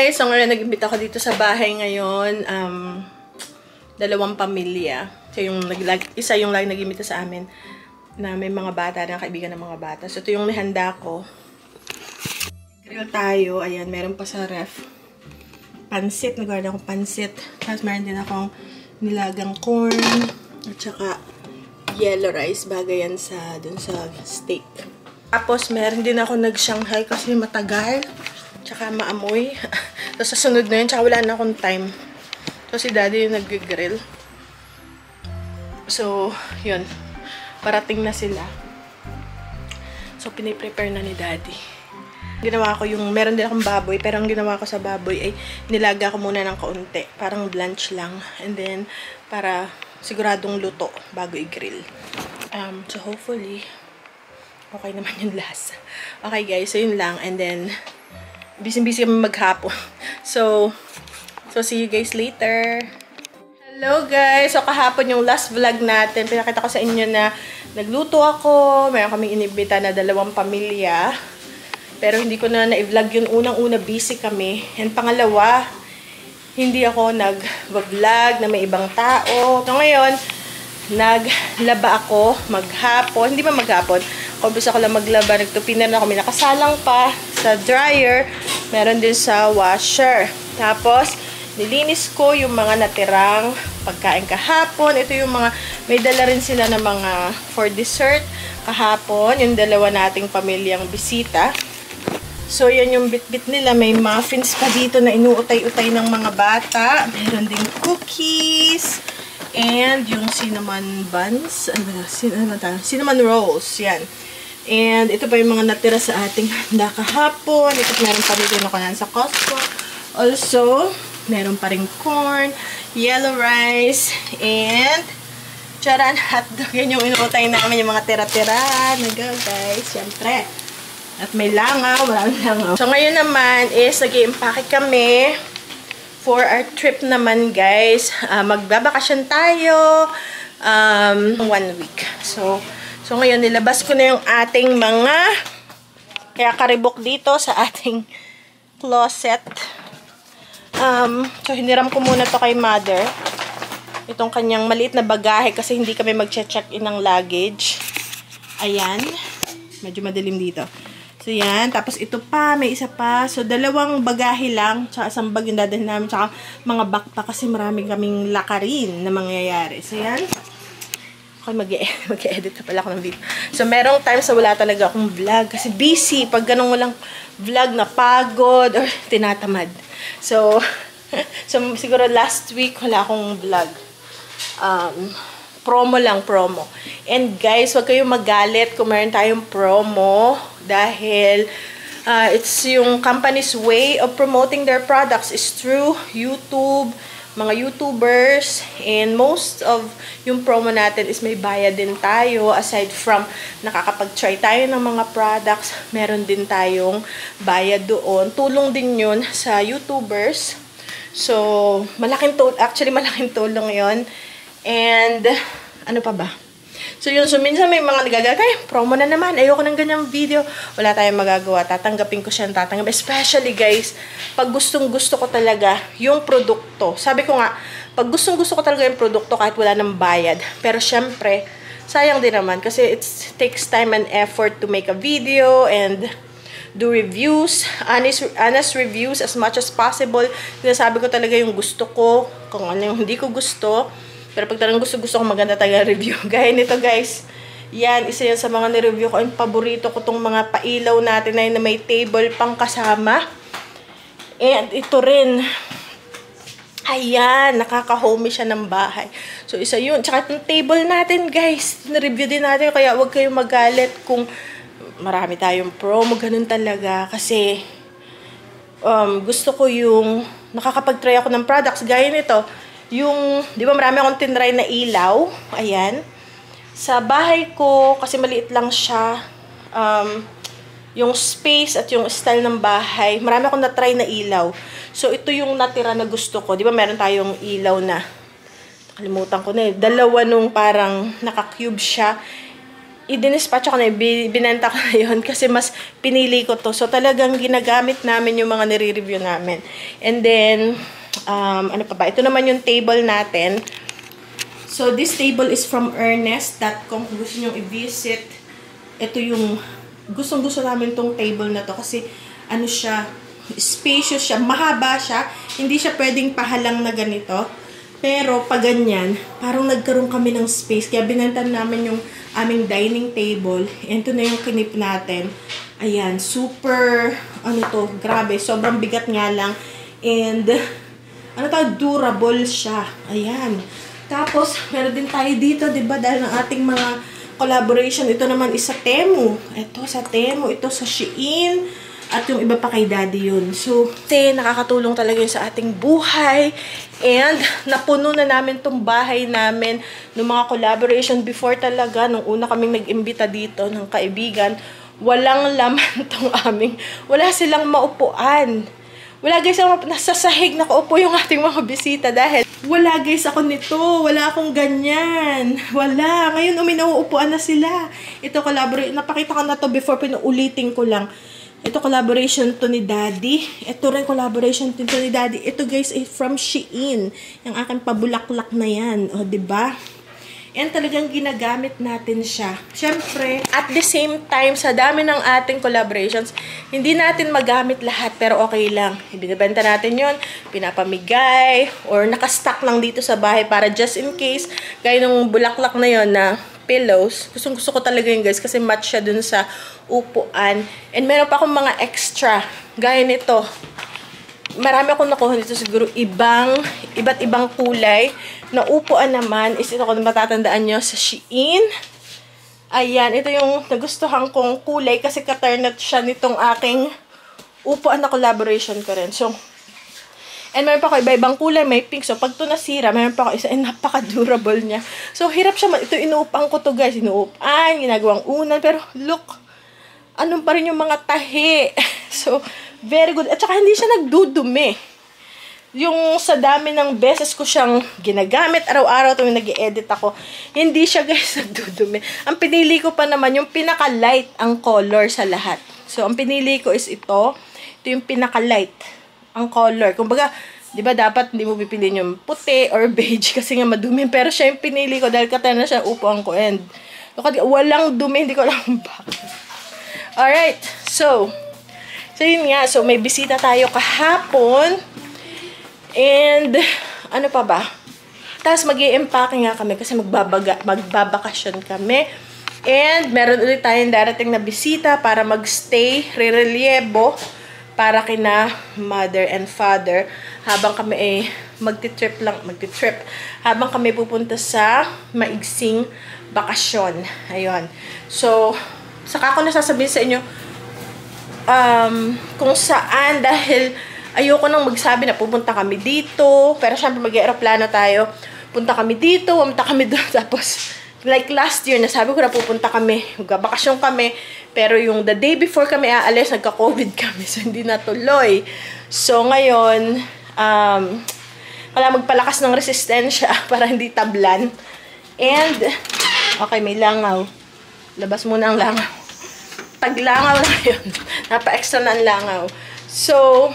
guys! So ngayon nag-imbita ako dito sa bahay ngayon. Dalawang pamilya. So isa yung lagi nag-imbita sa amin na may mga bata, na kaibigan ng mga bata. So ito yung nihanda ko. Grill tayo. Ayan, meron pa sa ref. Pansit. Nag-order akong pansit. Tapos meron din akong nilagang corn. At saka yellow rice. Bagay yan dun sa steak. Tapos meron din ako nag-Shanghai kasi matagal. Tsaka maamoy. Tapos sa sunod na yun, tsaka wala na akong time. So, si daddy yung nag-grill. So, yun. Parating na sila. So, piniprepare na ni daddy. Ginawa ko yung, meron din akong baboy, pero ang ginawa ko sa baboy ay nilaga ko muna ng kaunti. Parang blanch lang. And then, para siguradong luto bago i-grill. So, hopefully, okay naman yung lasa. Okay guys, so yun lang. And then, busy-busy kami maghapon. So see you guys later. Hello guys! So kahapon yung last vlog natin. Pinakita ko sa inyo na nagluto ako. Mayroon kaming inibita na dalawang pamilya. Pero hindi ko na na-vlog yun. Unang-una busy kami. And pangalawa, hindi ako nag-vlog na may ibang tao. So ngayon, naglaba ako maghapon. Hindi ba maghapon? Kumpisa ko lang maglaba. Nagtupi na ako. May nakasalang pa sa dryer. Meron din sa washer. Tapos, nilinis ko yung mga natirang pagkain kahapon. Ito yung mga, may dala rin sila na mga for dessert kahapon. Yung dalawa nating pamilyang bisita. So, yan yung bit-bit nila. May muffins pa dito na inuutay-utay ng mga bata. Meron ding cookies. And yung cinnamon buns. Cinnamon rolls. Yan. And ito pa yung mga natira sa ating handa kahapon. Ito meron pa rin ako yan sa Costco. Also, meron pa rin corn, yellow rice, and charan hotdog. Yan yung inuutay namin, yung mga tira-tira. Nagaw guys, syempre. At may langaw, maraming langaw. So ngayon naman is nag-i-impake kami for our trip naman guys. Magbabakasyon tayo 1 week. So ngayon, nilabas ko na yung ating mga kaya karibok dito sa ating closet. So, hiniram ko muna to kay mother. Itong kanyang maliit na bagahe kasi hindi kami mag-check-in ng luggage. Ayan. Medyo madilim dito. So, yan. Tapos, ito pa. May isa pa. So, dalawang bagahe lang. Tsaka isang bag yung dadalhin namin. Tsaka mga backpack kasi marami kaming lakarin na mangyayari. So, yan. Mag-edit na pala ako ng video. So, merong times na wala talaga akong vlog. Kasi busy. Pag ganun walang vlog na pagod or tinatamad. So siguro last week wala akong vlog. Promo lang, promo. And guys, wag kayong magalit kung meron tayong promo. Dahil it's yung company's way of promoting their products is through YouTube, mga YouTubers, and most of yung promo natin is may bayad din tayo. Aside from nakakapag-try tayo ng mga products, meron din tayong bayad doon. Tulong din yun sa YouTubers. So, malaking tulong yun. And, ano pa ba? So, yun. So, minsan may mga nagagawa, ay, promo na naman. Ayoko ng ganyang video. Wala tayong magagawa. Tatanggapin ko siya. Especially, guys, pag gustong-gusto ko talaga yung produkto. Sabi ko nga, pag gustong-gusto ko talaga yung produkto kahit wala nang bayad. Pero, syempre, sayang din naman. Kasi it takes time and effort to make a video and do reviews. Honest reviews as much as possible. Sinasabi ko talaga yung gusto ko. Kung ano yung hindi ko gusto. Pero pag talagang gusto ko maganda talaga review. Gaya nito guys. Yan, isa yan sa mga nireview ko. Ang paborito ko tong mga pailaw natin na may table pang kasama. And ito rin. Ayan, nakaka-homey siya ng bahay. So isa yun. Tsaka itong table natin guys. Nireview din natin. Kaya huwag kayong magalit kung marami tayong promo. Ganun talaga. Kasi gusto ko yung nakakapag-try ako ng products. Gaya nito. Yung, di ba marami akong tinry na ilaw. Ayan. Sa bahay ko, kasi maliit lang siya, yung space at yung style ng bahay, marami akong na-try na ilaw. So, ito yung natira na gusto ko. Di ba meron tayong ilaw na, nakalimutan ko na eh, dalawa nung parang naka-cube siya. i-dispatch ko na, binenta ko na yun kasi mas pinili ko to. So, talagang ginagamit namin yung mga nire-review namin. And then, ano pa ba? Ito naman yung table natin. So, this table is from Ernest.com. Kung gusto nyo i-visit, ito yung gustong-gusto namin tong table na to kasi ano siya, spacious siya, mahaba siya. Hindi siya pwedeng pahalang na ganito. Pero, pag ganyan, parang nagkaroon kami ng space. Kaya binantan namin yung aming dining table. And ito na yung kinip natin. Ayan, super, ano to, grabe. Sobrang bigat nga lang. And, ano to, durable siya. Ayan. Tapos, meron din tayo dito, diba? Dahil ng ating mga collaboration. Ito naman is sa Temu. Ito sa Temu. Ito sa Shein. At yung iba pa kay Daddy yun. So, nakakatulong talaga yun sa ating buhay. And, napuno na namin tong bahay namin ng mga collaboration before talaga. Nung una kaming nag-imbita dito ng kaibigan, walang laman tong aming. Wala silang maupuan. Wala guys, nasa sahig nakaupo yung ating mga bisita dahil wala guys ako nito. Wala akong ganyan. Wala. Ngayon, uminuupuan na sila. Ito collaboration. Napakita ko na to before, pinuulitin ko lang. Ito collaboration to ni Daddy. Ito rin collaboration to ni Daddy. Ito guys ay from Shein. Yung aking pabulaklak na yan. O, diba? And talagang ginagamit natin siya. Siyempre, at the same time, sa dami ng ating collaborations, hindi natin magamit lahat, pero okay lang. Ibinibenta natin yon, pinapamigay, or nakastock lang dito sa bahay para just in case, gaya ng bulaklak na yon na pillows. Gusto ko talaga yun guys kasi match siya dun sa upuan. And meron pa akong mga extra. Gaya nito. Marami akong nakuha dito siguro iba't ibang kulay. Na upuan naman is ito kung matatandaan nyo sa Shein. Ayan. Ito yung nagustuhan kong kulay kasi katernat siya nitong aking upuan na collaboration ko rin. So, and meron pa ako iba-ibang kulay, may pink. So, pag ito nasira, meron pa ako isa, napaka-durable niya. So, hirap siya. Ito, inuupan ko to guys. Inuupan, ginagawang unan. Pero, look, anong pa rin yung mga tahi. So, very good. At saka, hindi siya nagdudumi. Yung sa dami ng beses ko siyang ginagamit, araw-araw tuwing nag-i-edit ako, hindi siya guys nagdudumi. Ang pinili ko pa naman, yung pinaka-light ang color sa lahat. So, ang pinili ko is ito. Ito yung pinaka-light ang color. Kumbaga, di ba dapat hindi mo pipiliin yung puti or beige kasi nga madumi. Pero siya yung pinili ko dahil katay na siya upuan ko. And, walang dumi. Hindi ko alam bakit. Alright. So, yun nga. So, may bisita tayo kahapon. And, ano pa ba? Tapos, mag-i-empake nga kami kasi magbabakasyon kami. And, meron ulit tayong darating na bisita para magstay, re-reliebo para kina mother and father habang kami ay magti-trip habang kami pupunta sa maigsing bakasyon. Ayun. So, saka ko nasasabihin sa inyo kung saan dahil ayoko nang magsabi na pupunta kami dito, pero syempre mag-aeroplano tayo. Punta kami dito, pumunta kami doon, tapos like last year, nasabi ko na pupunta kami, magbabakasyon kami, pero yung the day before kami aalis, nagka-COVID kami, so hindi natuloy. So ngayon, wala magpalakas ng resistensya para hindi tablan. And, okay, may langaw. Labas muna ang langaw. Taglangaw na yun. Napa-extra na ang langaw. So,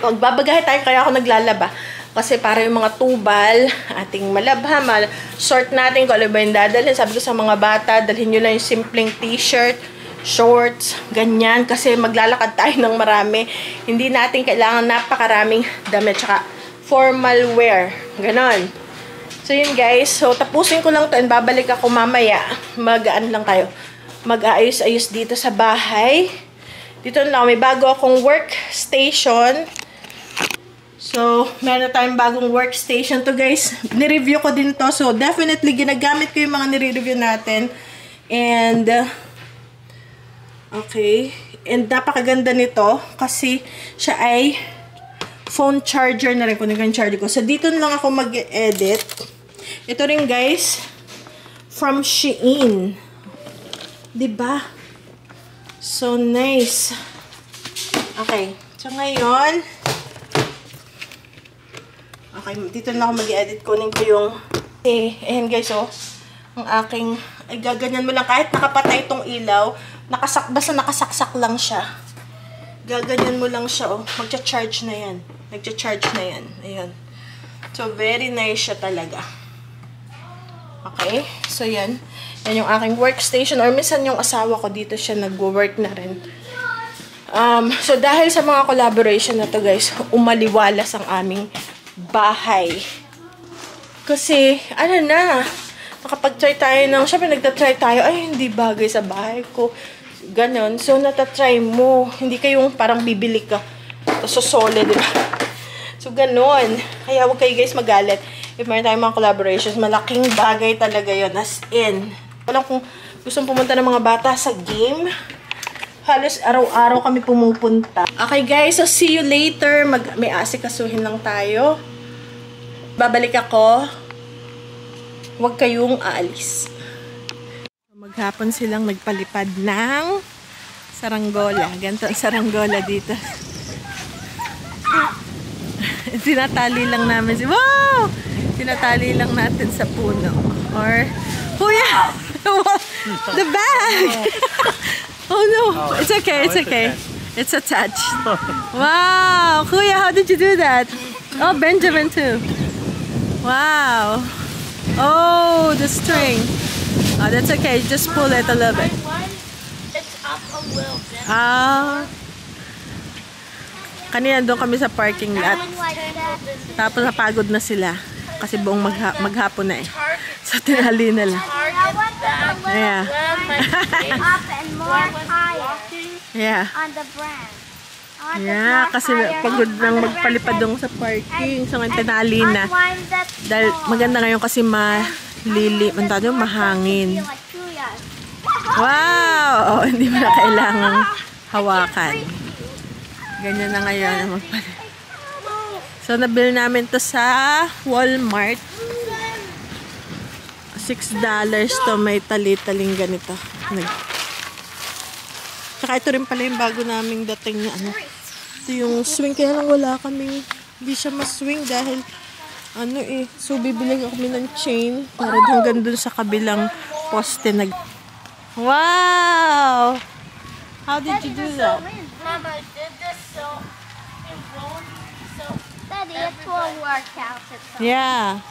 magbabagahe tayo, kaya ako naglalaba. Kasi para yung mga tubal, ating malabha, sort natin kung ano ba yung dadalhin. Sabi ko sa mga bata, dalhin nyo lang yung simpleng t-shirt, shorts, ganyan. Kasi maglalakad tayo ng marami. Hindi natin kailangan napakaraming damit, tsaka formal wear. Ganon. So yun guys, so tapusin ko lang to and babalik ako mamaya. Mag-aan lang tayo. Mag-aayos-ayos dito sa bahay. Dito lang, may bago akong workstation. So, meron tayong bagong workstation to guys. Nireview ko din to. So, definitely, ginagamit ko yung mga nire-review natin. And, okay. And, napakaganda nito. Kasi, siya ay phone charger na rin. Kung yung charger ko. So, dito lang ako mag-edit. Ito rin guys, from Shein. Diba? So, nice. Okay. So, ngayon, okay, dito na ako mag-edit. Kunin ko yung, ayan guys, oh. ang aking, ay gaganyan mo lang kahit nakapatay itong ilaw, basta nakasaksak lang siya. Gaganyan mo lang siya, oh. Magcha-charge na yan. Nagcha-charge na yan. Ayan. So, very nice siya talaga. Okay? So, yan. Yan yung aking workstation. Or minsan yung asawa ko dito siya nagwo-work na rin. So, dahil sa mga collaboration na to guys, umaliwalas ang aming bahay. Kasi, ano na, nakapag-try tayo ng, syempre nagtatry tayo, ay, hindi bagay sa bahay ko. Ganon. So, natatry mo. Hindi kayong parang bibili ka. So, solid, diba? So, ganon. Kaya huwag kayo guys magalit. If meron tayong mga collaborations, malaking bagay talaga yun. As in. Walang kung gustong pumunta ng mga bata sa game. Halos araw-araw kami pumupunta. Okay guys, so see you later. May asikasuhin lang tayo. Babalik ako. Huwag kayong aalis. Maghapon silang nagpalipad ng saranggola. Ganito ang saranggola dito. Tinatali lang namin si wow! Tinatali lang natin sa puno. Or, kuya! The bag! Oh no! It's okay, it's okay. It's attached. Wow! Kuya, how did you do that? Oh, Benjamin too. Wow! Oh, the string. Oh, that's okay. Just pull it a little bit. It's up a little bit. Ah. Kanina doon kami sa parking lot. Tapos napagod na sila. Kasi buong maghapon na eh. So, tinali na lang. Yeah. Up and more higher. Yeah. On the branch. Yeah, kasi pagod nang magpalipad doon sa parking. So, ngayon tinali na. Dahil maganda ngayon kasi mahangin. Wow! Oh, hindi mo na kailangang hawakan. Ganyan na ngayon ang magpalit. So, nabili namin to sa Walmart. $6 to may tali-taling ganito. Saka ito rin pala yung bago naming dating na ano. Ito yung swing. Kaya lang wala kami. Hindi siya mas-swing dahil ano eh. So, bibili kami ng chain para hanggang dun sa kabilang poste. Wow! How did you do that? Mama did this so it won't. So Daddy, it's a workout. Yeah.